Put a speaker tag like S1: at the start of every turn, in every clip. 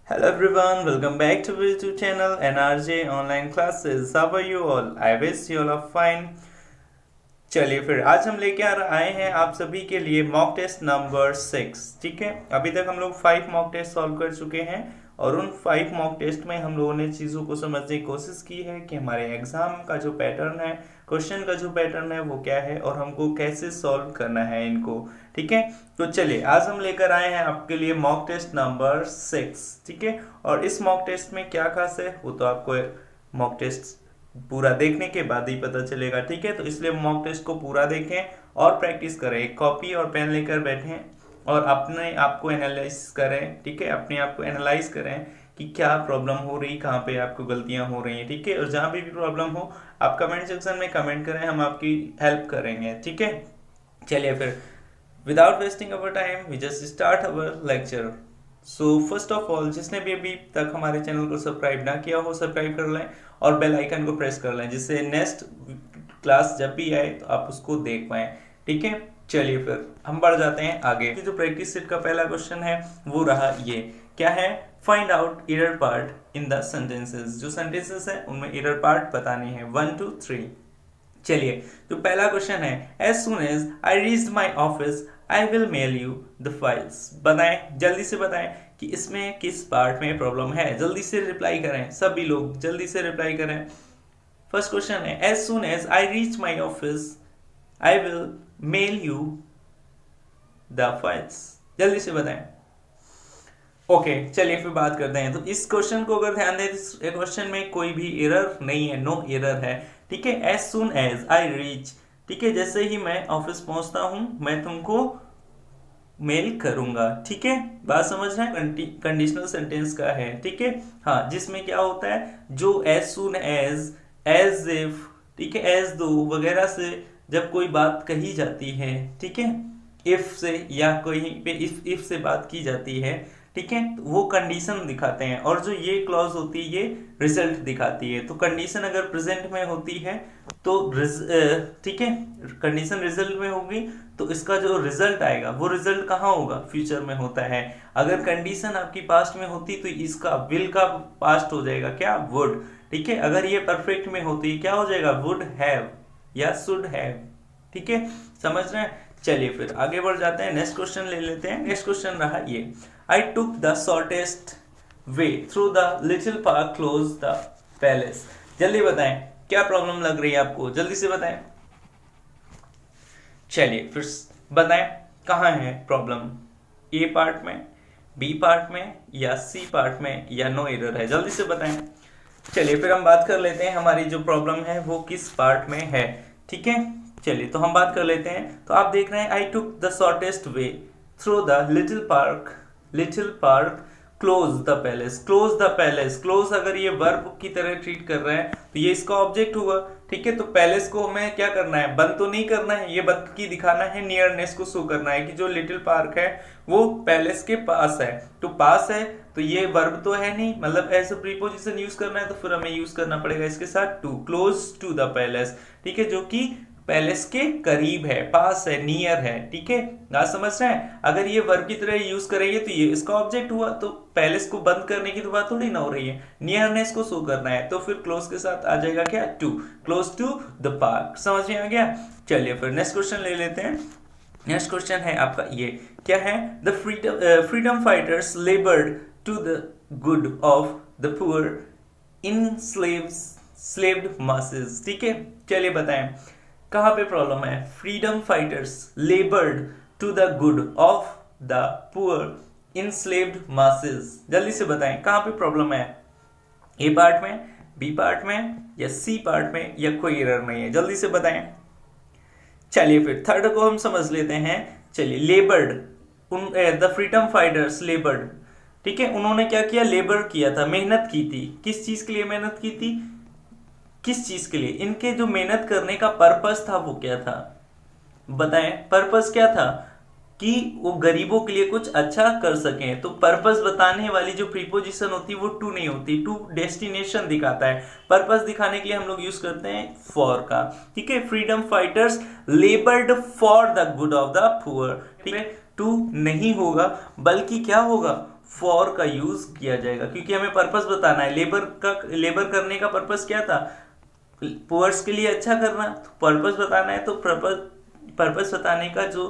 S1: Hello everyone, welcome back to our YouTube channel NRJ Online Classes. How are you all? I wish you all are fine. चलिए फिर आज हम लेके आए हैं आप सभी के लिए मॉक टेस्ट नंबर 6। ठीक है, अभी तक हम लोग 5 मॉक टेस्ट सॉल्व कर चुके हैं और उन 5 मॉक टेस्ट में हम लोगों ने चीज़ों को समझने की कोशिश की है कि हमारे एग्जाम का जो पैटर्न है, क्वेश्चन का जो पैटर्न है वो क्या है और हमको कैसे सॉल्व करना है इनको। ठीक है, तो चलिए आज हम लेकर आए हैं आपके लिए मॉक टेस्ट नंबर 6। ठीक है, और इस मॉक टेस्ट में क्या खास है वो तो आपको मॉक टेस्ट पूरा देखने के बाद ही पता चलेगा। ठीक है, तो इसलिए मॉक टेस्ट को पूरा देखें और प्रैक्टिस करें। एक कॉपी और पेन लेकर बैठें और अपने आप को एनालाइज करें। ठीक है, अपने आप को एनालाइज करें कि क्या प्रॉब्लम हो रही, कहाँ पे आपको गलतियां हो रही हैं। ठीक है, और जहाँ भी प्रॉब्लम हो आप कमेंट सेक्शन में कमेंट करें, हम आपकी हेल्प करेंगे। ठीक है, चलिए फिर without wasting our time we just start our lecture. So first of all, जिसने भी अभी तक हमारे चैनल को सब्सक्राइब ना किया हो सब्सक्राइब कर लें और बेल आइकन को प्रेस कर लें, जिससे नेक्स्ट क्लास जब भी आए तो आप उसको देख पाएं। ठीक है, चलिए फिर हम बढ़ जाते हैं आगे। जो प्रैक्टिस सेट का पहला क्वेश्चन है वो रहा ये, क्या है? Find out error part in the sentences. जो सेंटेंसेस है उनमें एरर पार्ट बताने हैं 1 2 3। चलिए, तो पहला क्वेश्चन है, as soon as I reached my office I will mail you the files. बताएं, जल्दी से बताएं कि इसमें किस पार्ट में प्रॉब्लम है। जल्दी से रिप्लाई करें, सभी लोग जल्दी से रिप्लाई करें। फर्स्ट क्वेश्चन है, as soon as I reach my office I will mail you the files. जल्दी से बताएं। ओके, चलिए फिर बात करते हैं। तो इस क्वेश्चन को अगर ध्यान दें, इस क्वेश्चन में कोई भी एरर नहीं है, नो एरर है। ठीक है, as soon as I reach, ठीक है, जैसे ही मैं ऑफिस पहुंचता हूं मैं तुमको मेल करूंगा। ठीक है, बात समझ रहे हैं? कंडीशनल सेंटेंस का है। ठीक है, हाँ, जिसमें क्या होता है, जो as soon as, as if, ठीक है, एज दो वगैरह से जब कोई बात कही जाती है, ठीक है, इफ से या कोई पे इफ से बात की जाती है, ठीक है, तो वो कंडीशन दिखाते हैं। और जो ये क्लॉज होती है ये रिजल्ट दिखाती है। तो कंडीशन अगर प्रेजेंट में होती है तो ठीक है, कंडीशन रिजल्ट में होगी तो इसका जो रिजल्ट आएगा वो रिजल्ट कहाँ होगा? फ्यूचर में होता है। अगर कंडीशन आपकी पास्ट में होती तो इसका विल का पास्ट हो जाएगा क्या? वुड। ठीक है, अगर ये परफेक्ट में होती क्या हो जाएगा? वुड हैव या शुड हैव। ठीक है, समझ रहे हैं? चलिए फिर आगे बढ़ जाते हैं, नेक्स्ट क्वेश्चन ले लेते हैं। नेक्स्ट क्वेश्चन रहा ये, I took the shortest way through the little park close the palace। जल्दी बताएं क्या प्रॉब्लम लग रही है आपको, जल्दी से बताएं। चलिए फिर बताएं कहाँ है प्रॉब्लम, ए पार्ट में, बी पार्ट में या सी पार्ट में, या नो एरर है? जल्दी से बताएं। चलिए फिर हम बात कर लेते हैं हमारी जो प्रॉब्लम है वो किस पार्ट में है। ठीक है, चलिए तो हम बात कर लेते हैं। तो आप देख रहे हैं, I took the shortest way through the little park close the palace. Close the palace, close अगर ये वर्ब की तरह ट्रीट कर रहे हैं तो ये इसका ऑब्जेक्ट हुआ। ठीक है, तो पैलेस को हमें क्या करना है? बंद तो नहीं करना है, ये बंद की दिखाना है, नियरनेस को शो करना है कि जो लिटिल पार्क है वो पैलेस के पास है। तो पास है तो ये वर्ब तो है नहीं, मतलब ऐसे प्रीपोजिशन यूज करना है तो फिर हमें यूज करना पड़ेगा इसके साथ to, close to the palace. ठीक है, जो कि पैलेस के करीब है, पास है, नियर है। ठीक है, बात समझ रहे हैं? अगर ये वर्ब की तरह यूज करेंगे तो ये इसका ऑब्जेक्ट हुआ, तो पैलेस को बंद करने की तो बात थोड़ी ना हो रही है, नियरनेस को शो करना है। तो फिर क्लोज के साथ आ जाएगा क्या? To, close to the park. समझ में आ गया? चलिए फिर नेक्स्ट क्वेश्चन ले लेते हैं। नेक्स्ट क्वेश्चन है आपका ये, क्या है? The freedom fighters laboured to the good of the poor enslaved masses. ठीक है, चलिए बताएं कहां पे प्रॉब्लम है? Freedom fighters laboured to the good of the poor enslaved masses. जल्दी से बताएं कहां पे प्रॉब्लम है? ए पार्ट में, बी पार्ट में या सी पार्ट में, या कोई एरर नहीं है? जल्दी से बताएं। चलिए फिर थर्ड को हम समझ लेते हैं। चलिए, लेबर्ड, द फ्रीडम फाइटर्स लेबर्ड, ठीक है, उन्होंने क्या किया? लेबर किया था, मेहनत की थी। किस चीज के लिए मेहनत की थी? किस चीज के लिए? इनके जो मेहनत करने का पर्पस था वो क्या था? बताएं, पर्पस क्या था? कि वो गरीबों के लिए कुछ अच्छा कर सकें। तो पर्पस बताने वाली जो प्रीपोजिशन होती है वो टू नहीं होती, टू डेस्टिनेशन दिखाता है। पर्पस दिखाने के लिए हम लोग यूज करते हैं फॉर का। ठीक है, freedom fighters लेबर्ड for the good of the poor. ठीक है, टू नहीं होगा बल्कि क्या होगा? फॉर का यूज किया जाएगा, क्योंकि हमें पर्पस बताना है। लेबर करने का पर्पस क्या था? पुअर्स के लिए अच्छा करना। तो पर्पस बताना है तो पर्पस बताने का जो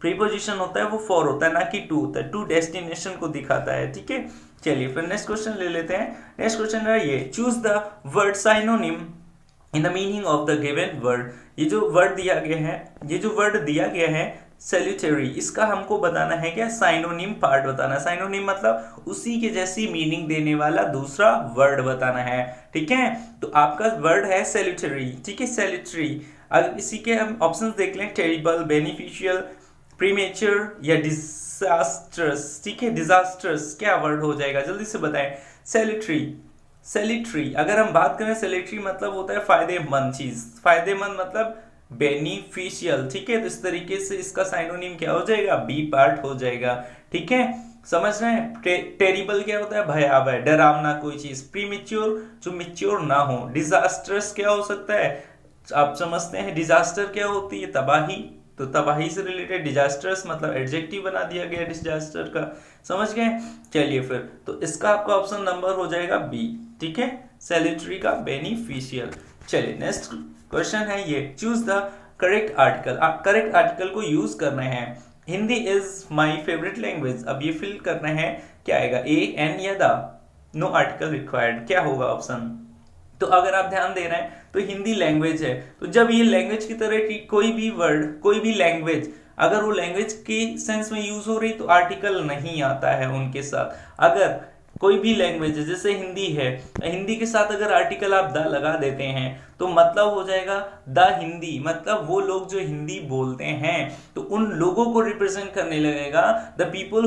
S1: प्रीपोजिशन होता है वो फॉर होता है, ना कि टू होता है। टू डेस्टिनेशन को दिखाता है, ठीक है। चलिए फिर नेक्स्ट क्वेश्चन ले लेते हैं। नेक्स्ट क्वेश्चन है ये, choose the word synonym in the meaning of the given word. ये जो वर्ड दिया गया है सैल्यूटरी, इसका हमको बताना है क्या? साइनोनिम पार्ट बताना है। साइनोनिम मतलब उसी के जैसी मीनिंग देने वाला दूसरा वर्ड बताना है, ठीक है। तो आपका वर्ड है सैल्यूटरी, ठीक है, सैल्यूटरी। अब इसी के हम ऑप्शंस देख लें, टेरिबल, बेनिफिशियल, प्रीमेच्योर या डिजास्टर्स, ठीक है। डिजास्टर्स क्या वर्ड हो जाएगा, जल्दी से बताएं। सैल्यूटरी अगर हम बात करें, सैल्यूटरी मतलब होता है फायदेमंद चीज। फायदेमंद मतलब बेनिफिशियल, ठीक है। तो इस तरीके से इसका साइनोनिम क्या हो जाएगा? बी पार्ट हो जाएगा, ठीक है। समझ रहे हैं? टेरिबल क्या होता है? भयावह, डरावना कोई चीज। प्रीमेच्योर जो मेच्योर ना हो। डिजास्टर्स क्या हो सकता है? आप समझते हैं डिजास्टर क्या होती है? तबाही। तो तबाही से रिलेटेड डिजास्टर्स मतलब एडजेक्टिव बना दिया गया डिजास्टर का, समझ गए। चलिए फिर तो इसका आपका ऑप्शन नंबर हो जाएगा बी, ठीक है, सैल्यूटरी का बेनिफिशियल। चलिए नेक्स्ट क्वेश्चन है ये, चूज द करेक्ट आर्टिकल। आप करेक्ट आर्टिकल को यूज करना है। Hindi is my favourite language, अब ये फिल करना है, क्या आएगा? ए, एन या द? नो आर्टिकल रिक्वायर्ड, क्या होगा ऑप्शन? तो अगर आप ध्यान दे रहे हैं तो हिंदी लैंग्वेज है, तो जब ये लैंग्वेज की तरह की कोई भी वर्ड, कोई भी लैंग्वेज अगर वो लैंग्वेज के सेंस में यूज हो रही तो आर्टिकल नहीं आता है उनके साथ। अगर कोई भी लैंग्वेज है, जैसे हिंदी है, हिंदी के साथ अगर आर्टिकल आप द लगा देते हैं तो मतलब हो जाएगा द हिंदी, मतलब वो लोग जो हिंदी बोलते हैं, तो उन लोगों को रिप्रेजेंट करने लगेगा, the people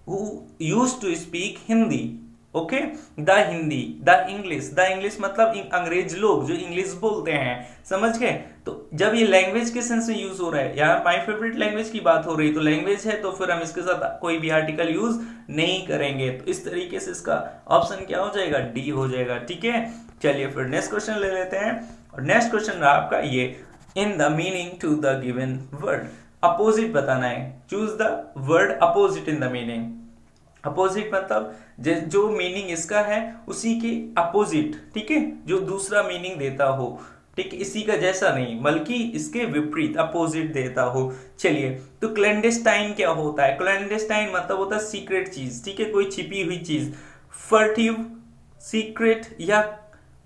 S1: who used to speak Hindi. Okay, the Hindi, the English मतलब अंग्रेज लोग जो इंग्लिश बोलते हैं, समझ गए। तो जब ये लैंग्वेज के सेंस में यूज हो रहा है, यहाँ माय फेवरेट लैंग्वेज की बात हो रही है, तो लैंग्वेज है तो फिर हम इसके साथ कोई भी आर्टिकल यूज नहीं करेंगे। तो इस तरीके से इसका ऑप्शन क्या हो जाएगा? डी हो जाएगा, ठीक है। चलिए फिर नेक्स्ट क्वेश्चन ले लेते हैं, और नेक्स्ट क्वेश्चन रहा आपका ये, in the meaning to the given word. Opposite बताना है, choose the word opposite in the meaning. Opposite मतलब जो मीनिंग इसका है उसी के अपोजिट, ठीक है, जो दूसरा मीनिंग देता हो, ठीक, इसी का जैसा नहीं बल्कि इसके विपरीत अपोजिट देता हो। चलिए तो क्लैंडेस्टाइन क्या होता है? क्लैंडेस्टाइन मतलब होता है सीक्रेट चीज, ठीक है, कोई छिपी हुई चीज। फर्टिव, सीक्रेट या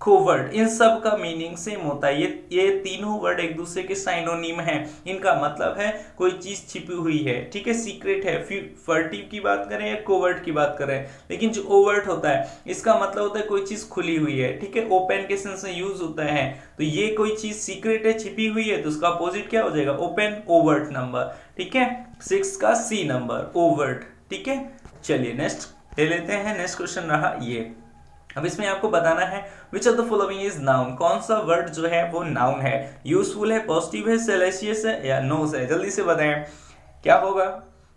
S1: कोवर्ट, इन सब का मीनिंग सेम होता है। ये तीनों वर्ड एक दूसरे के साइनोनिम हैं। इनका मतलब है कोई चीज छिपी हुई है, ठीक है, सीक्रेट है। फर्टिव की बात करें या कोवर्ट की बात करें, लेकिन जो ओवर्ट होता है इसका मतलब होता है कोई चीज खुली हुई है, ठीक है, ओपन के सेंस में यूज होता है। तो ये कोई चीज सीक्रेट है, छिपी हुई है, तो उसका अपोजिट क्या हो जाएगा? ओपन, ओवर्ट नंबर, ठीक है। 6 का सी नंबर, ओवर्ट, ठीक है। चलिए नेक्स्ट ले लेते हैं। नेक्स्ट क्वेश्चन रहा ये, अब इसमें आपको बताना है which of the following is noun. कौन सा वर्ड जो है वो नाउन है, यूजफुल है, पॉजिटिव है, सेलेशियस है या नोस है? जल्दी से बताएं क्या होगा?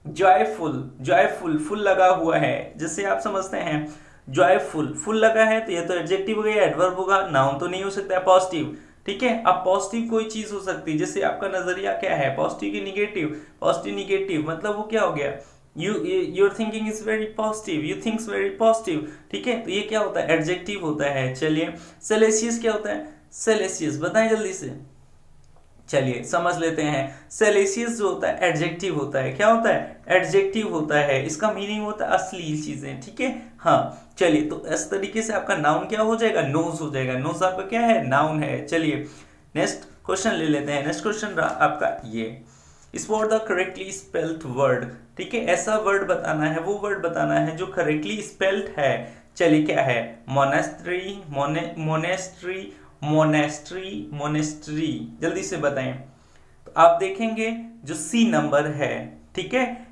S1: जॉयफुल, जॉयफुल, फुल लगा हुआ है, जिससे आप समझते हैं जॉयफुल, फुल लगा है तो ये तो एडजेक्टिव हो गया, एडवर्ब होगा, नाउन तो नहीं हो सकता है, पॉजिटिव, ठीक है। अब पॉजिटिव कोई चीज हो सकती है, जैसे आपका नजरिया क्या है, पॉजिटिव की निगेटिव, पॉजिटिव निगेटिव मतलब वो क्या हो गया? your thinking is very positive, you thinks very positive, ठीक है। तो ये क्या होता है? एडजेक्टिव होता है। चलिए सेलेसियस क्या होता है? सेलेसियस बताएं जल्दी से। चलिए समझ लेते हैं। सेलेसियस जो होता है एडजेक्टिव होता है। क्या होता है? एडजेक्टिव होता है। इसका मीनिंग होता है अश्लील चीजें, ठीक है। हाँ चलिए, तो इस तरीके से आपका नाउन क्या हो जाएगा? नोज हो जाएगा। नोज आपका क्या है? नाउन है। चलिए नेक्स्ट क्वेश्चन ले लेते हैं। नेक्स्ट क्वेश्चन रहा आपका ये, spot the correctly spelled word, ठीक है, ऐसा वर्ड बताना है, वो वर्ड बताना है जो करेक्टली स्पेल्ड है। चलिए क्या है? मोनेस्ट्री, मोनेस्ट्री, मोनेस्ट्री, मोनेस्ट्री, जल्दी से बताएं। तो आप देखेंगे जो सी नंबर है, ठीक है,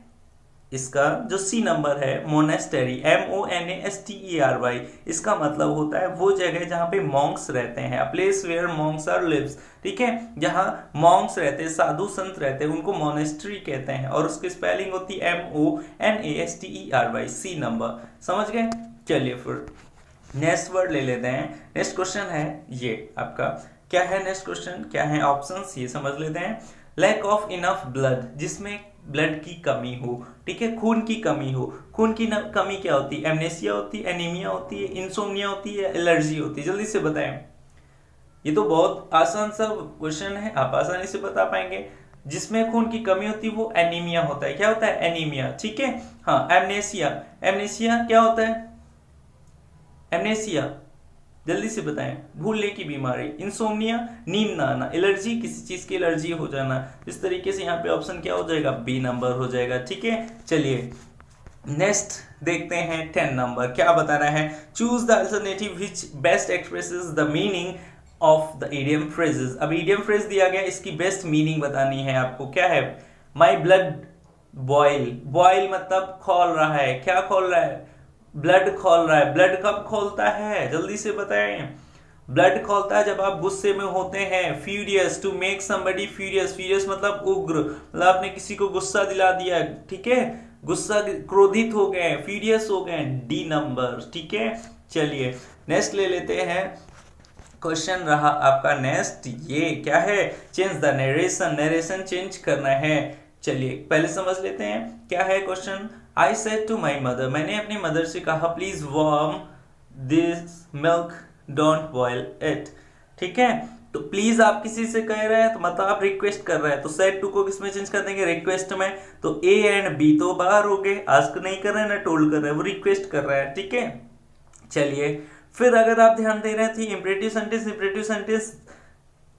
S1: इसका जो सी नंबर है मोनेस्टेरी, MONASTERY, इसका मतलब होता है वो जगह जहां पे मॉन्क्स रहते हैं, a place where monks are lives, ठीक है, जहां मॉन्क्स रहते हैं, साधु संत रहते हैं, उनको मोनेस्ट्री कहते हैं, और उसकी स्पेलिंग होती है MONASTERY, सी नंबर, समझ गए। चलिए फिर नेक्स्ट वर्ड ले लेते हैं। नेक्स्ट क्वेश्चन है ये आपका, क्या है नेक्स्ट क्वेश्चन, क्या है ऑप्शंस, ये समझ लेते हैं। लैक ऑफ इनफ ब्लड, जिसमें ब्लड की कमी हो, ठीक है, खून की कमी हो। खून की कमी क्या होती है? एमनेसिया होती है, एनीमिया होती है, इंसोम्निया होती है, एलर्जी होती है। जल्दी से बताएं। ये तो बहुत आसान सा क्वेश्चन है, आप आसानी से बता पाएंगे। जिसमें खून की कमी होती है वो एनीमिया होता है। क्या होता है? एनीमिया, ठीक है। हाँ, एमनेसिया, एमनेसिया क्या होता है? एमनेसिया जल्दी से बताएं। भूलने की बीमारी। इंसोम्निया, नींद ना आना। एलर्जी, किसी चीज की एलर्जी हो जाना। इस तरीके से यहाँ पे ऑप्शन क्या हो जाएगा? बी नंबर हो जाएगा, ठीक है। चलिए नेक्स्ट देखते हैं 10 नंबर क्या बता रहा है। Choose the alternative which best expresses the meaning of the idiom phrases. अब इडियम फ्रेज दिया गया, इसकी बेस्ट मीनिंग बतानी है आपको। क्या है? माई ब्लड बॉयल, बॉयल मतलब खोल रहा है। क्या खोल रहा है? ब्लड खोल रहा है। ब्लड कब खोलता है? जल्दी से बताएं। ब्लड खोलता है जब आप गुस्से में होते हैं। Furious, to make somebody furious, furious मतलब उग्र, मतलब आपने किसी को गुस्सा दिला दिया, ठीक है, गुस्सा, क्रोधित हो गए, फ्यूरियस हो गए। डी नंबर, ठीक है। चलिए नेक्स्ट ले लेते हैं। क्वेश्चन रहा आपका नेक्स्ट, ये क्या है? Change the narration, narration change करना है। चलिए पहले समझ लेते हैं क्या है question. I said to my mother, मैंने अपनी मदर से कहा, please warm this milk, don't boil it, ठीक है। तो प्लीज आप किसी से कह रहे हैं तो मतलब आप रिक्वेस्ट कर रहे हैं, तो सेड टू को किसमें चेंज कर देंगे? रिक्वेस्ट में। तो ए एंड बी तो बाहर हो गए, आस्क नहीं कर रहे हैं ना टोल्ड कर रहे हैं, वो रिक्वेस्ट कर रहा है, ठीक है। चलिए फिर अगर आप ध्यान दे रहे थे इंपरेटिव सेंटेंस, इंपरेटिव सेंटेंस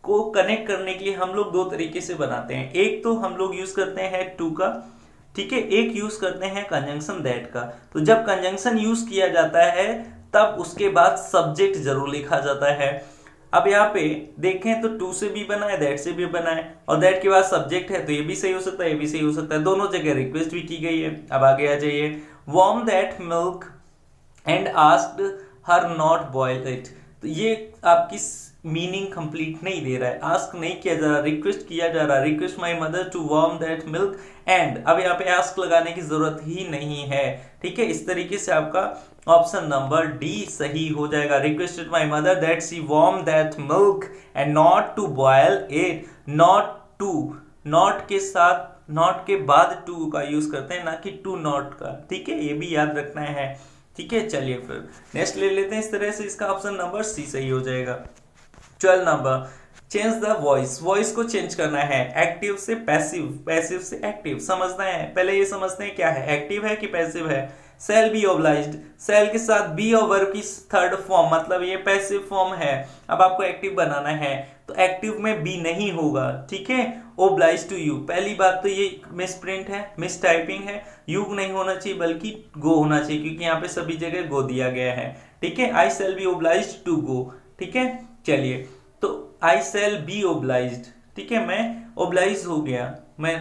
S1: को कनेक्ट करने के लिए हम लोग दो तरीके से बनाते हैं। एक तो हम लोग यूज करते हैं टू का, ठीक है, एक यूज करते हैं कंजंक्शन दैट का। तो जब कंजंक्शन यूज किया जाता है तब उसके बाद सब्जेक्ट जरूर लिखा जाता है। अब यहाँ पे देखें तो टू से भी बना है, दैट से भी बना है, और दैट के बाद सब्जेक्ट है, तो ये भी सही हो सकता है, ये भी सही हो सकता है, दोनों जगह रिक्वेस्ट भी की गई है। अब आगे आ जाइए। Warm that milk and asked her not boil it. तो ये आपकी मीनिंग कंप्लीट नहीं दे रहा है, आस्क नहीं किया जा रहा, रिक्वेस्ट किया जा रहा है। Request my mother to warm that milk and, अब यहाँ पे आस्क लगाने की जरूरत ही नहीं है, ठीक है। इस तरीके से आपका ऑप्शन नंबर डी सही हो जाएगा। Requested my mother that she warm that milk and not to boil it. Not to, not के साथ, नॉट के बाद टू का यूज करते हैं, ना कि टू नॉट का, ठीक है, ये भी याद रखना है, ठीक है। चलिए फिर नेक्स्ट ले लेते हैं। इस तरह से इसका ऑप्शन नंबर सी सही हो जाएगा। 12 number, change the voice, voice को चेंज करना है। एक्टिव से पैसिव, पैसिव से एक्टिव समझना है। पहले ये समझते हैं क्या है, एक्टिव है कि पैसिव है। सेल बी ओब्लाइज्ड, सेल के साथ बी और वर्ब की थर्ड फॉर्म, मतलब ये पैसिव फॉर्म है। अब आपको एक्टिव बनाना है तो एक्टिव में बी नहीं होगा, ठीक है। ओब्लाइज टू यू, पहली बात तो ये मिस प्रिंट है, मिस टाइपिंग है, यू नहीं होना चाहिए बल्कि गो होना चाहिए, क्योंकि यहाँ पे सभी जगह गो दिया गया है, ठीक है। I shall be obliged to go, ठीक है। चलिए तो आई सेल बी ओब्लाइज्ड, ठीक है, मैं ओब्लाइज हो गया, मैं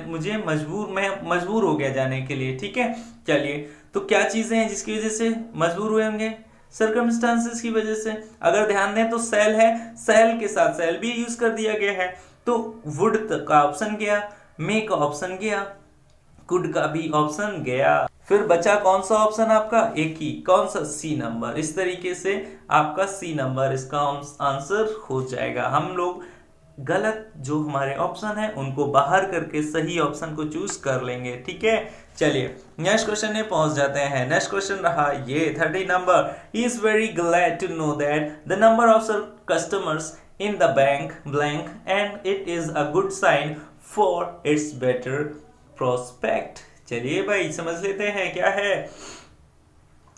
S1: मजबूर हो गया जाने के लिए, ठीक है। चलिए तो क्या चीजें हैं जिसकी वजह से मजबूर हुए होंगे? सर्कमस्टांसेस की वजह से। अगर ध्यान दें तो सेल है, सेल के साथ सेल भी यूज कर दिया गया है, तो वुड का ऑप्शन गया, मे का ऑप्शन गया, कुड का भी ऑप्शन गया। फिर बचा कौन सा ऑप्शन आपका? एक ही, कौन सा? C number. इस तरीके से आपका सी नंबर इसका आंसर हो जाएगा। हम लोग गलत जो हमारे ऑप्शन है उनको बाहर करके सही ऑप्शन को चूज कर लेंगे, ठीक है। चलिए नेक्स्ट क्वेश्चन में पहुंच जाते हैं। नेक्स्ट क्वेश्चन रहा ये 30 number, he is very glad to know that the number of customers in the bank blank and it is a good sign for its better prospect. चलिए भाई समझ लेते हैं क्या है।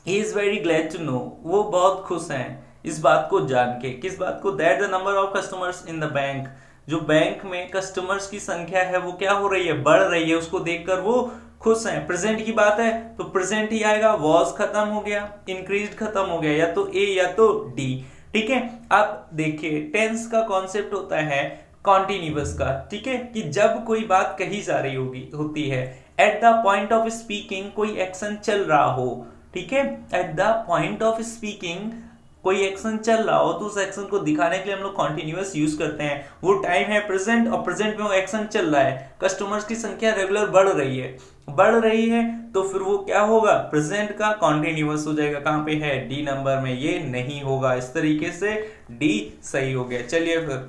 S1: He is very glad to know, वो बहुत खुश हैं इस बात को जान के। किस बात को? That the number of customers in the bank, जो बैंक में कस्टमर्स की संख्या है वो क्या हो रही है? बढ़ रही है, उसको देखकर वो खुश हैं। प्रेजेंट की बात है तो प्रेजेंट ही आएगा, वॉज खत्म हो गया, इंक्रीज खत्म हो गया, या तो ए या तो डी, ठीक है। अब देखिए टेंस का कॉन्सेप्ट होता है कॉन्टिन्यूअस का, ठीक है, कि जब कोई बात कही जा रही होती है, at the point of speaking कोई एक्शन चल रहा हो, ठीक है, at the point of speaking कोई एक्शन चल रहा हो तो उस एक्शन को दिखाने के लिए हम लोग कॉन्टिन्यूअस यूज करते हैं। वो टाइम है प्रेजेंट और प्रेजेंट में वो एक्शन चल रहा है, कस्टमर्स की संख्या रेगुलर बढ़ रही है तो फिर वो क्या होगा? प्रेजेंट का कॉन्टिन्यूअस हो जाएगा। कहां पे है? डी नंबर में, ये नहीं होगा। इस तरीके से डी सही हो गया। चलिए फिर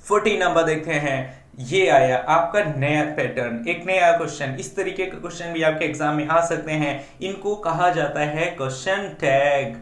S1: 40 नंबर देखते हैं। ये आया आपका नया पैटर्न, एक नया क्वेश्चन। इस तरीके का क्वेश्चन भी आपके एग्जाम में आ सकते हैं। इनको कहा जाता है क्वेश्चन टैग।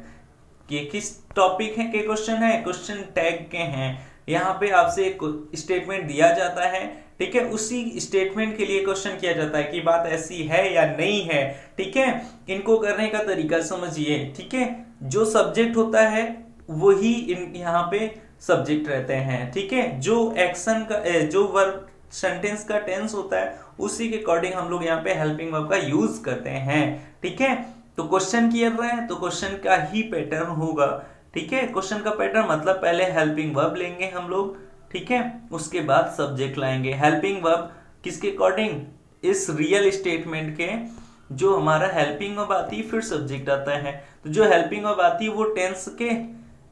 S1: ये किस टॉपिक है के क्वेश्चन है? क्वेश्चन टैग के हैं। यहाँ पे आपसे एक स्टेटमेंट दिया जाता है, ठीक है, उसी स्टेटमेंट के लिए क्वेश्चन किया जाता है कि बात ऐसी है या नहीं है, ठीक है। इनको करने का तरीका समझिए, ठीक है। जो सब्जेक्ट होता है वही इन यहाँ पे सब्जेक्ट रहते हैं, ठीक है। जो एक्शन का जो वर्ब सेंटेंस का टेंस होता है उसी के अकॉर्डिंग हम लोग यहाँ पे हेल्पिंग वर्ब का यूज करते हैं, ठीक है। तो क्वेश्चन किया रहे हैं तो क्वेश्चन का ही पैटर्न होगा, ठीक है। क्वेश्चन का पैटर्न मतलब पहले हेल्पिंग वर्ब लेंगे हम लोग, ठीक है, उसके बाद सब्जेक्ट लाएंगे। हेल्पिंग वर्ब किसके अकॉर्डिंग? इस रियल स्टेटमेंट के, जो हमारा हेल्पिंग वर्ब आती है फिर सब्जेक्ट आता है। तो जो हेल्पिंग वर्ब आती है वो टेंस के,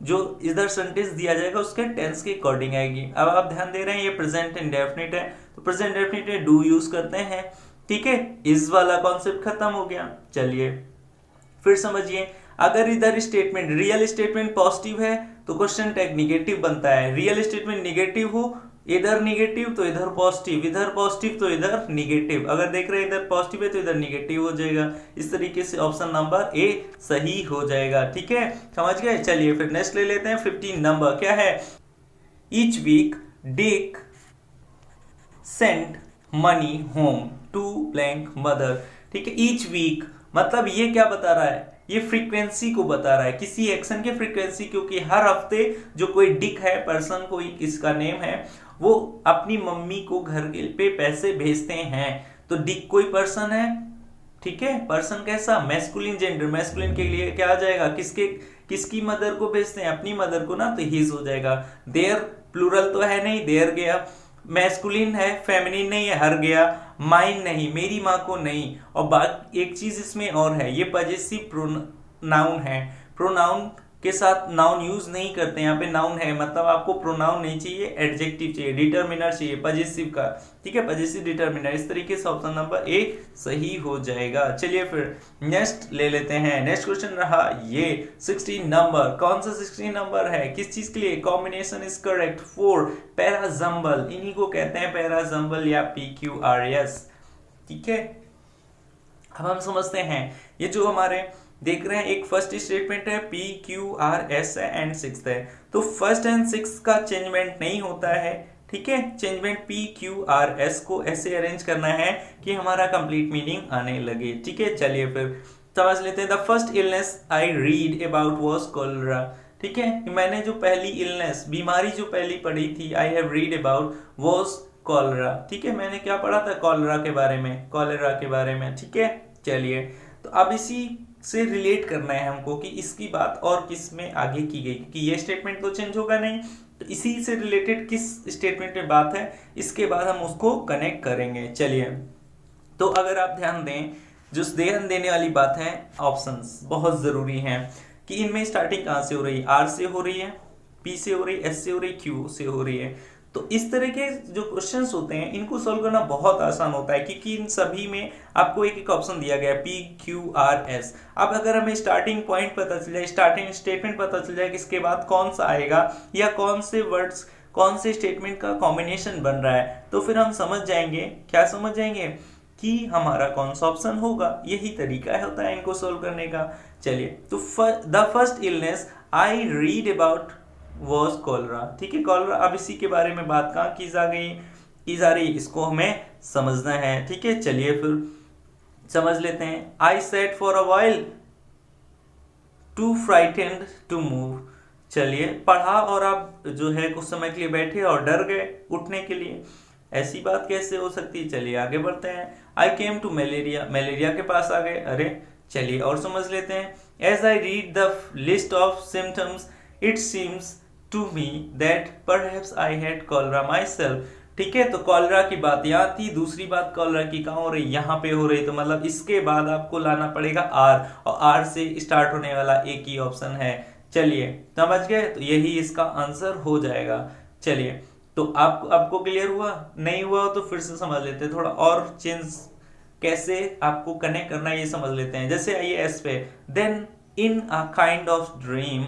S1: जो इधर सेंटेंस दिया जाएगा उसके टेंस के अकॉर्डिंग आएगी। अब आप ध्यान दे रहे हैं ये प्रेजेंट इंडेफिनिट है, तो प्रेजेंट इंडेफिनिट में डू यूज करते हैं, ठीक है। इस वाला कॉन्सेप्ट खत्म हो गया। चलिए फिर समझिए, अगर इधर स्टेटमेंट रियल स्टेटमेंट पॉजिटिव है तो क्वेश्चन टैग निगेटिव बनता है। रियल स्टेटमेंट निगेटिव हो, इधर निगेटिव तो इधर पॉजिटिव, इधर पॉजिटिव तो इधर निगेटिव। अगर देख रहे हैं इधर पॉजिटिव है तो इधर निगेटिव हो जाएगा। इस तरीके से ऑप्शन नंबर ए सही हो जाएगा, ठीक है, समझ गए। चलिए फिर नेक्स्ट ले लेते हैं। 15 नंबर क्या है? Each week Dick send money home to blank mother, ठीक है। ईच वीक मतलब ये क्या बता रहा है? ये फ्रीक्वेंसी को बता रहा है, किसी एक्शन की फ्रीक्वेंसी, क्योंकि हर हफ्ते जो कोई डिक है, पर्सन कोई किसका नेम है, वो अपनी मम्मी को घर पे पैसे भेजते हैं। तो डिक कोई पर्सन है, ठीक है। पर्सन कैसा? Masculine gender. मैस्कुलिन के लिए क्या आ जाएगा? किसकी मदर को भेजते हैं? अपनी मदर को ना, तो हिज हो जाएगा। देयर प्लूरल तो है नहीं, देयर गया। मैस्कुलिन है, फेमिनिन नहीं है, हर गया। माइन नहीं, मेरी माँ को नहीं। और बाकी एक चीज इसमें और है, ये पजेसिव प्रोनाउन है। प्रोनाउन के साथ नाउन यूज नहीं करते, यहाँ पे नाउन है, मतलब आपको प्रोनाउन नहीं चाहिए, एडजेक्टिव चाहिए, डिटर्मिनर चाहिए पजेसिव का, ठीक है, पजेसिव डिटर्मिनर। इस तरीके से ऑप्शन नंबर ए सही हो जाएगा। चलिए फिर नेक्स्ट ले लेते हैं। नेक्स्ट क्वेश्चन रहा ये 16 नंबर। कौन सा 16 नंबर है? किस चीज के लिए? Combination is correct for parajumble. इन्हीं को कहते हैं पैराजम्बल या PQRS, ठीक है। अब हम समझते हैं, ये जो हमारे देख रहे हैं, एक फर्स्ट स्टेटमेंट है, PQRS है एंड सिक्स्थ है। तो फर्स्ट एंड सिक्स्थ का चेंजमेंट नहीं होता है, ठीक है। चेंजमेंट PQRS को ऐसे अरेंज करना है कि हमारा कंप्लीट मीनिंग आने लगे, ठीक है। चलिए फिर समझ लेते हैं। The first illness I read about was cholera, ठीक है। मैंने जो पहली इलनेस, बीमारी जो पहली पढ़ी थी, I have read about was cholera, ठीक है। मैंने क्या पढ़ा था? कॉलरा के बारे में, कॉलरा के बारे में, ठीक है। चलिए तो अब इसी से रिलेट करना है हमको कि इसकी बात और किस में आगे की गई, क्योंकि ये स्टेटमेंट तो चेंज होगा नहीं, तो इसी से रिलेटेड किस स्टेटमेंट में बात है, इसके बाद हम उसको कनेक्ट करेंगे। चलिए तो अगर आप ध्यान दें, जो ध्यान देने वाली बात है, ऑप्शंस बहुत जरूरी हैं कि इनमें स्टार्टिंग कहाँ से हो रही है? R से हो रही है, P से हो रही है, S से हो रही है, Q से हो रही है। तो इस तरह के जो क्वेश्चंस होते हैं इनको सॉल्व करना बहुत आसान होता है, क्योंकि इन सभी में आपको एक एक ऑप्शन दिया गया है, PQRS। अब अगर हमें स्टार्टिंग पॉइंट पता चल जाए, स्टार्टिंग स्टेटमेंट पता चल जाए कि इसके बाद कौन सा आएगा या कौन से वर्ड्स, कौन से स्टेटमेंट का कॉम्बिनेशन बन रहा है, तो फिर हम समझ जाएंगे, क्या समझ जाएंगे कि हमारा कौन सा ऑप्शन होगा। यही तरीका होता है इनको सोल्व करने का। चलिए तो the first illness I read about was cholera, ठीक है, कॉलरा। अब इसी के बारे में बात कहाँ की जा रही, इसको हमें समझना है, ठीक है। चलिए फिर समझ लेते हैं। I sat for a while too frightened to move. चलिए पढ़ा और आप जो है कुछ समय के लिए बैठे और डर गए उठने के लिए, ऐसी बात कैसे हो सकती है? चलिए आगे बढ़ते हैं। आई केम टू मलेरिया, मलेरिया के पास आ गए, अरे। चलिए और समझ लेते हैं। As I read the list of symptoms it seems to me that perhaps I had cholera myself, ठीक है। तो कॉलरा की बात यहाँ थी, दूसरी बात कॉलरा की कहाँ हो रही? यहाँ पे हो रही। तो मतलब इसके बाद आपको लाना पड़ेगा R, और R से स्टार्ट होने वाला एक ही ऑप्शन है। चलिए समझ गए, तो यही इसका आंसर हो जाएगा। चलिए तो आपको क्लियर हुआ? नहीं हुआ तो फिर से समझ लेते हैं, थोड़ा और चेंज कैसे आपको कनेक्ट करना है ये समझ लेते हैं। जैसे आइए S पे, then in a kind of dream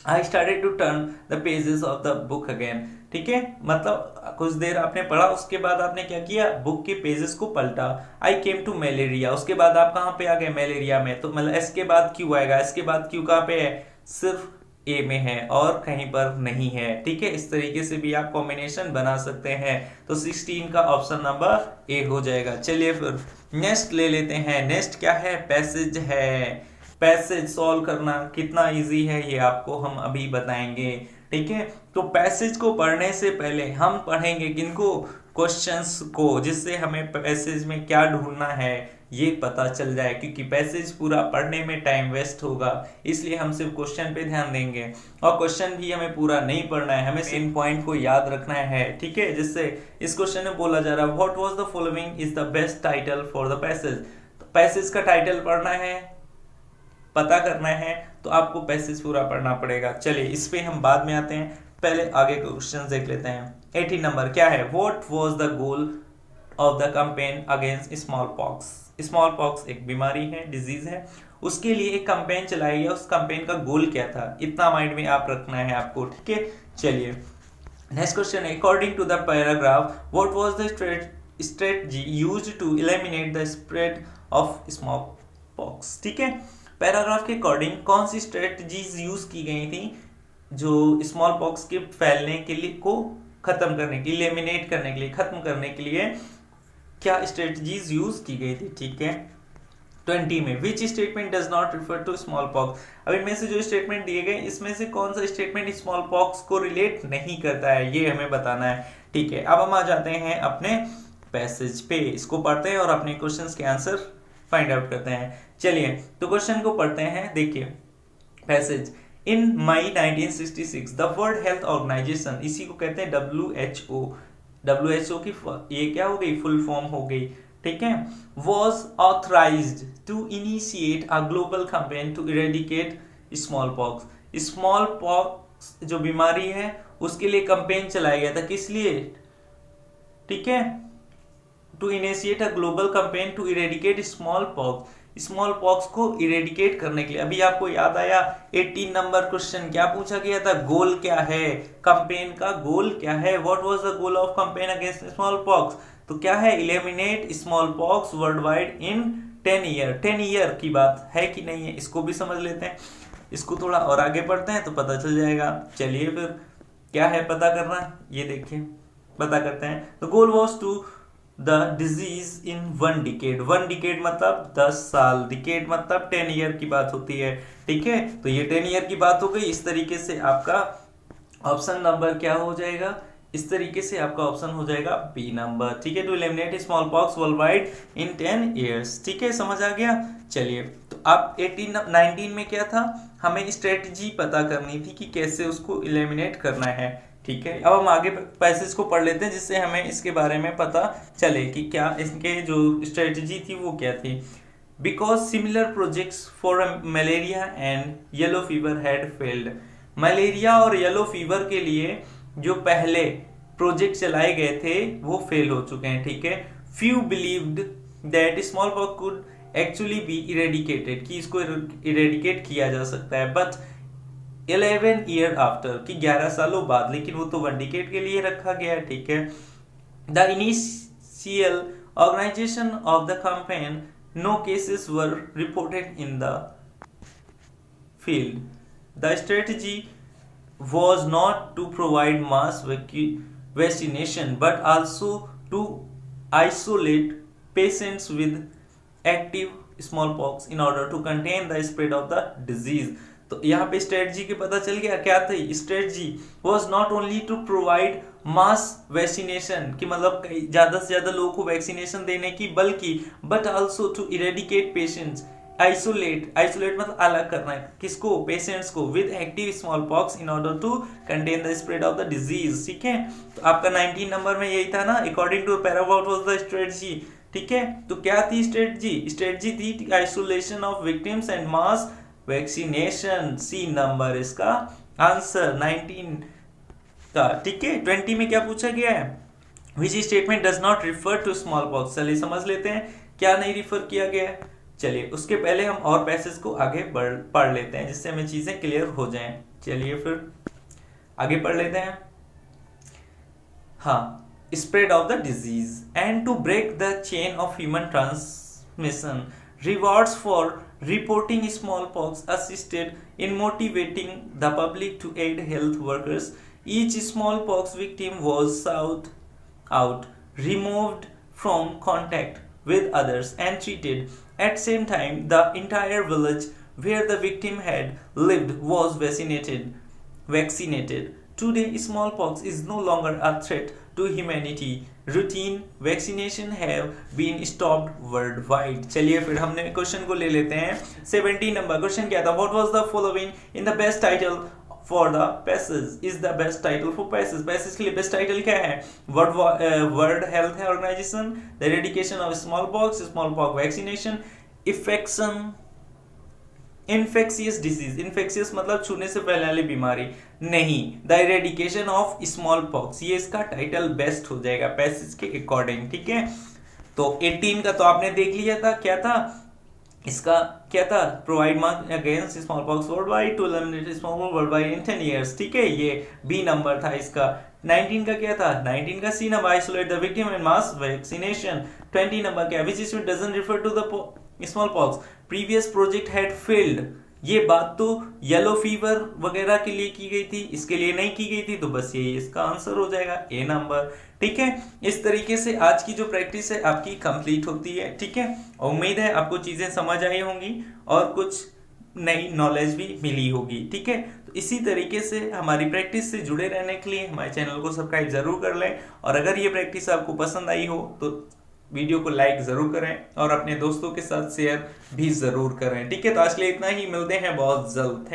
S1: I started to turn the pages of the book again. ठीक है, मतलब कुछ देर आपने पढ़ा, उसके बाद आपने क्या किया, बुक के पेजेस को पलटा। आई केम टू मलेरिया, उसके बाद आप कहाँ पे आ गए, मलेरिया में। तो मतलब एस के बाद क्यू आएगा, एस के बाद क्यू कहाँ पे है, सिर्फ ए में है और कहीं पर नहीं है। ठीक है, इस तरीके से भी आप कॉम्बिनेशन बना सकते हैं। तो 16 का ऑप्शन नंबर ए हो जाएगा। चलिए फिर नेक्स्ट ले लेते हैं। नेक्स्ट क्या है, पैसेज है। पैसेज सॉल्व करना कितना इजी है ये आपको हम अभी बताएंगे। ठीक है, तो पैसेज को पढ़ने से पहले हम पढ़ेंगे किनको, क्वेश्चंस को, जिससे हमें पैसेज में क्या ढूंढना है ये पता चल जाए, क्योंकि पैसेज पूरा पढ़ने में टाइम वेस्ट होगा, इसलिए हम सिर्फ क्वेश्चन पे ध्यान देंगे। और क्वेश्चन भी हमें पूरा नहीं पढ़ना है, हमें इन पॉइंट को याद रखना है। ठीक है, जिससे इस क्वेश्चन में बोला जा रहा है what was the following is the best title for the passage. तो पैसेज का टाइटल पढ़ना है, पता करना है, तो आपको पैसेज पूरा पढ़ना पड़ेगा। चलिए इस पे हम बाद में आते हैं, पहले आगे के क्वेश्चन देख लेते हैं। 18 नंबर क्या है, what was the goal of the campaign against smallpox. Small pox एक बीमारी है, डिजीज है, उसके लिए एक कैंपेन चलाई है, उस कैंपेन का गोल क्या था, इतना माइंड में आप रखना है आपको। ठीक है, चलिए next question, according to the paragraph what was the strategy used to eliminate the spread of smallpox. ठीक है, पैराग्राफ के अकॉर्डिंग कौन सी स्ट्रेटजीज यूज की गई थी जो स्मॉल पॉक्स के फैलने के लिए को खत्म करने के लिए, एलिमिनेट करने के लिए, खत्म करने के लिए क्या स्ट्रेटजीज यूज की गई थी। ठीक है, 20 में which statement does not refer to smallpox. अब इनमें से जो स्टेटमेंट दिए गए इसमें से कौन सा स्टेटमेंट स्मॉल पॉक्स को रिलेट नहीं करता है, ये हमें बताना है। ठीक है, अब हम आ जाते हैं अपने पैसेज पे, इसको पढ़ते हैं और अपने क्वेश्चंस के आंसर फाइंड आउट करते हैं। चलिए तो क्वेश्चन को पढ़ते हैं। देखिए passage, in May 1966 the world health organisation, इसी को कहते हैं WHO। WHO की ये क्या हो गई, फुल फॉर्म हो गई। ठीक है, was authorised to initiate a global campaign to eradicate smallpox. Smallpox जो बीमारी है उसके लिए कैंपेन चलाया गया था, किस लिए, ठीक है, to initiate a global campaign to eradicate smallpox, smallpox को इरेडिकेट करने के लिए। अभी आपको याद आया 18 नंबर क्वेश्चन क्या पूछा गया था, गोल क्या है, कैंपेन का गोल क्या है, what was the goal of campaign against smallpox. तो क्या है, eliminate smallpox worldwide in 10 year. 10 year की बात है कि नहीं है, इसको भी समझ लेते हैं। इसको थोड़ा और आगे पढ़ते हैं तो पता चल जाएगा। चलिए फिर क्या है पता करना, ये देखिए पता करते हैं। तो goal was to the disease in 1 decade. 1 decade मतलब 10 साल, डिकेड मतलब 10 ईयर की बात होती है। ठीक है, तो ये 10 ईयर की बात हो गई। इस तरीके से आपका ऑप्शन नंबर क्या हो जाएगा, इस तरीके से आपका ऑप्शन हो जाएगा बी नंबर। ठीक है, to eliminate smallpox worldwide in 10 years. ठीक है, समझ आ गया। चलिए तो अब 19 में क्या था, हमें स्ट्रेटजी पता करनी थी कि कैसे उसको एलिमिनेट करना है। ठीक है, अब हम आगे पैसेज को पढ़ लेते हैं जिससे हमें इसके बारे में पता चले कि क्या इसके जो स्ट्रेटजी थी वो क्या थी। Because similar projects for malaria and yellow fever had failed. Malaria और येलो फीवर के लिए जो पहले प्रोजेक्ट चलाए गए थे वो फेल हो चुके हैं। ठीक है, few believed that smallpox could actually be eradicated, कि इसको इरेडिकेट किया जा सकता है, बट 11 ईयर आफ्टर, कि 11 सालों बाद, लेकिन वो तो 1 डिकेड के लिए रखा गया है। ठीक है, the initial organisation of the campaign, no cases were reported in the field. The strategy was not to provide mass vaccination but also to isolate patients with active smallpox in order to contain the spread of the disease। तो यहाँ पे strategy के पता चल गया क्या थी। Strategy was not only to provide mass vaccination, कि मतलब ज्यादा से ज्यादा लोगों को वैक्सीनेशन देने की, बल्कि but also to eradicate patients, isolate मतलब अलग करना है, किसको, पेशेंट्स को, with active smallpox in order to contain the spread of the disease. ठीक है, तो आपका 19 नंबर में यही था ना, according to paragraph was the strategy. ठीक है, तो क्या थी स्ट्रेटजी, स्ट्रेटजी थी isolation of victims and mass vaccination. C number इसका आंसर 19 का। ठीक है, 20 में क्या पूछा गया है, which statement does not refer to smallpox. चलिए समझ लेते हैं क्या नहीं रिफर किया गया है। चलिए उसके पहले हम और पैसेज को आगे पढ़ लेते हैं जिससे हमें चीजें क्लियर हो जाएं। चलिए फिर आगे पढ़ लेते हैं। हाँ, spread of the disease and to break the chain of human transmission, rewards for reporting smallpox assisted in motivating the public to aid health workers. Each smallpox victim was sought out, removed from contact with others and treated. At same time, the entire village where the victim had lived was vaccinated. Today, smallpox is no longer a threat to humanity. Routine vaccination have been stopped worldwide. चलिए फिर हमने question को ले लेते हैं। 17 number question क्या था? What was the following in the best title for the passage? Is the best title for passage? Passage के लिए best title क्या है? World Health Organization, the eradication of smallpox vaccination, infectious disease. Infectious मतलब छूने से फैलने वाली बीमारी नहीं, the eradication of small pox, ये इसका टाइटल बेस्ट हो जाएगा पैसेज के अकॉर्डिंग। ठीक है, तो 18 का तो आपने देख लिया था, क्या था इसका, क्या था? Provide mark against smallpox worldwide, to eliminate smallpox worldwide in 10 years। ठीक है, ये बी नंबर था इसका। 19 का क्या था? 19 का C number, isolate the victim and mass vaccination. 20 number क्या? Which is doesn't refer to the smallpox, previous project had failed. ये बात तो येलो फीवर वगैरह के लिए की गई थी, इसके लिए नहीं की गई थी, तो बस ये इसका आंसर हो जाएगा ए नंबर। ठीक है, इस तरीके से आज की जो प्रैक्टिस है आपकी कंप्लीट होती है। ठीक है, उम्मीद है आपको चीजें समझ आई होंगी और कुछ नई नॉलेज भी मिली होगी। ठीक है, तो इसी तरीके से हमारी प्रैक्टिस से जुड़े रहने के लिए हमारे चैनल को सब्सक्राइब जरूर कर लें, और अगर ये प्रैक्टिस आपको पसंद आई हो तो वीडियो को लाइक जरूर करें और अपने दोस्तों के साथ शेयर भी जरूर करें। ठीक है, तो आज के लिए इतना ही, मिलते हैं बहुत जल्द।